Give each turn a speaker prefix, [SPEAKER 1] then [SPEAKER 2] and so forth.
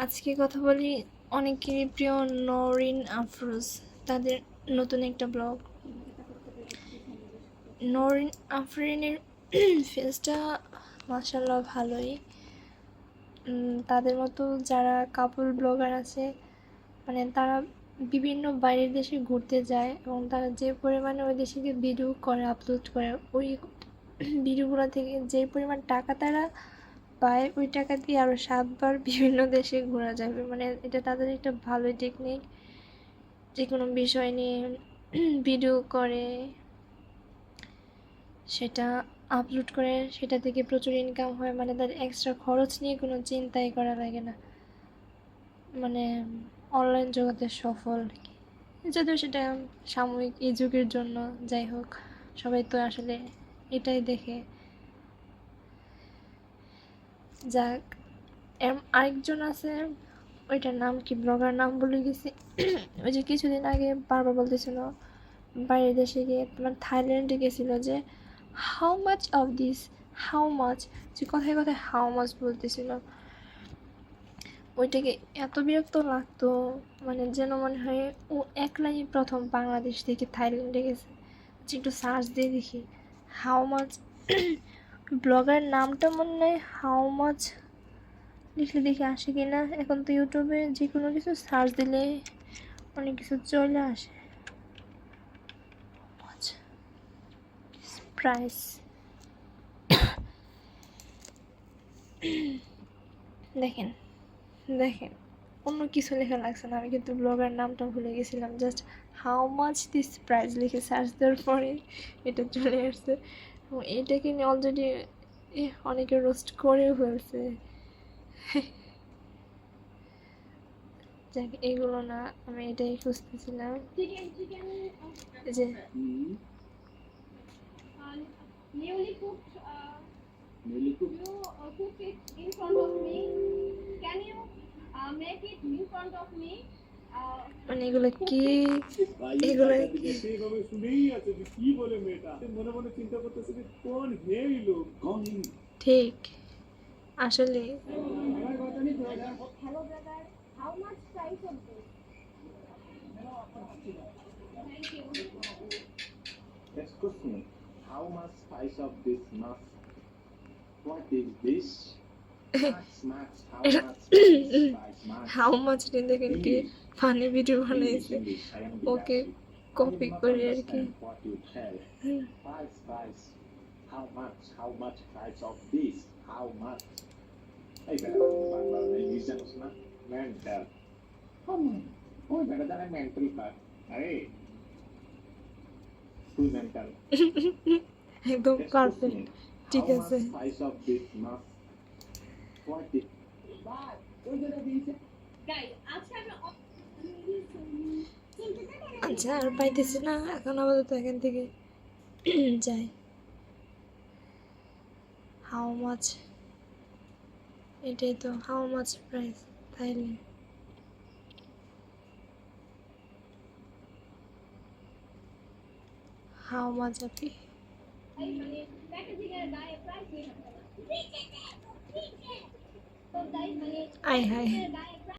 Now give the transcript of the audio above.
[SPEAKER 1] আজকে কথা বলি অনেকেরই প্রিয় নরিন আফরোজ, তাদের নতুন একটা ব্লগ। নরিন আফরিনের ফেসটা মাশাআল্লাহ ভালোই। তাদের মতো যারা কাপল ব্লগার আছে, মানে তারা বিভিন্ন বাইরের দেশে ঘুরতে যায় এবং তারা যে পরিমাণে ওই দেশে গিয়ে ভিডিও করে আপলোড করে, ওই ভিডিওগুলো থেকে যে পরিমাণ টাকা তারা পায়, ওই টাকা দিয়ে আরও 7বার বিভিন্ন দেশে ঘোরা যাবে। মানে এটা তাদের একটা ভালো টেকনিক। যে কোনো বিষয় নিয়ে ভিডিও করে, সেটা আপলোড করে, সেটা থেকে প্রচুর ইনকাম হয়। মানে তাদের এক্সট্রা খরচ নিয়ে কোনো চিন্তাই করা লাগে না। মানে অনলাইন জগতে সফল, যদিও সেটা সাময়িক এই যুগের জন্য। যাই হোক, সবাই তো আসলে এটাই দেখে। যাক, আরেকজন আছে, ওইটার নাম কি, ব্লগার নাম ভুলে গেছি। ওই যে কিছুদিন আগে বারবার বলতেছিল বাইরের দেশে গিয়ে, তোমার থাইল্যান্ডে গেছিলো, যে how much of this, how much, যে কথায় কথায় হাউ মাচ বলতেছিল। ওইটাকে এত বিরক্ত লাগতো, মানে যেন মনে হয় ও একলাই প্রথম বাংলাদেশ থেকে থাইল্যান্ডে গেছে। যে একটু সার্চ দিয়ে দেখি হাউ মাচ, ব্লগার নামটা মনে হয় হাউ মাচ লিখলে দেখি আসে কিনা। এখন তো ইউটিউবে যে কোনো কিছু সার্চ দিলে অনেক কিছু চলে আসে। প্রাইস দেখেন দেখেন, অন্য কিছু লেখা লাগছে না, আমি কিন্তু ব্লগার নামটা ভুলে গেছিলাম। Just how much this price লিখে সার্চ দেওয়ার পরে এটা চলে আসছে। এবং এটাকে নিয়ে অলরেডি অনেকে রোস্ট করেও ফেলছে। যাক, এগুলো না, আমি এটাই খুঁজতেছিলাম যে
[SPEAKER 2] newly cooked. Newly cooked. You cook it in front of me. Can you make it in front of me?
[SPEAKER 1] মানে এগুলো কি, এগুলো
[SPEAKER 3] সেইভাবে শুনেই আছে যে কি বলে মেয়েটা, মনে মনে চিন্তা করতেছে যে কোন হেই লোক, কোন
[SPEAKER 1] ঠিক আসলে।
[SPEAKER 2] Hello brother, how much price of this? Thank you.
[SPEAKER 4] Excuse me, how much price of this mask? What is this? Mask, how much price mask?
[SPEAKER 1] How much নিয়ে দেখেন কি ফানি ভিডিও বানাইছে, ওকে কপি করে আর কি।
[SPEAKER 4] What you tell? Price. How much price of this? How much? এই বেটা Bangla English জানোস না? মেন্টাল। ওই বেটা জানে মেন্টাল কার। আরে তুই মেন্টাল।
[SPEAKER 1] একদম পারফেক্ট, ঠিক আছে।
[SPEAKER 4] How much price of this mask? What is?
[SPEAKER 2] Guys, আজকে আমরা
[SPEAKER 1] আচ্ছা, আর পাইতেছি না, এখন আপাতত এখান থেকে যাই। হাউ মাছ, এটাই তো how much price Thailand. How much আপি,
[SPEAKER 2] মানে প্যাকেজিং এর গায়ে প্রাইস লেখা থাকে না। তো তাই মানে
[SPEAKER 1] আয় হায়।
[SPEAKER 2] গায়ে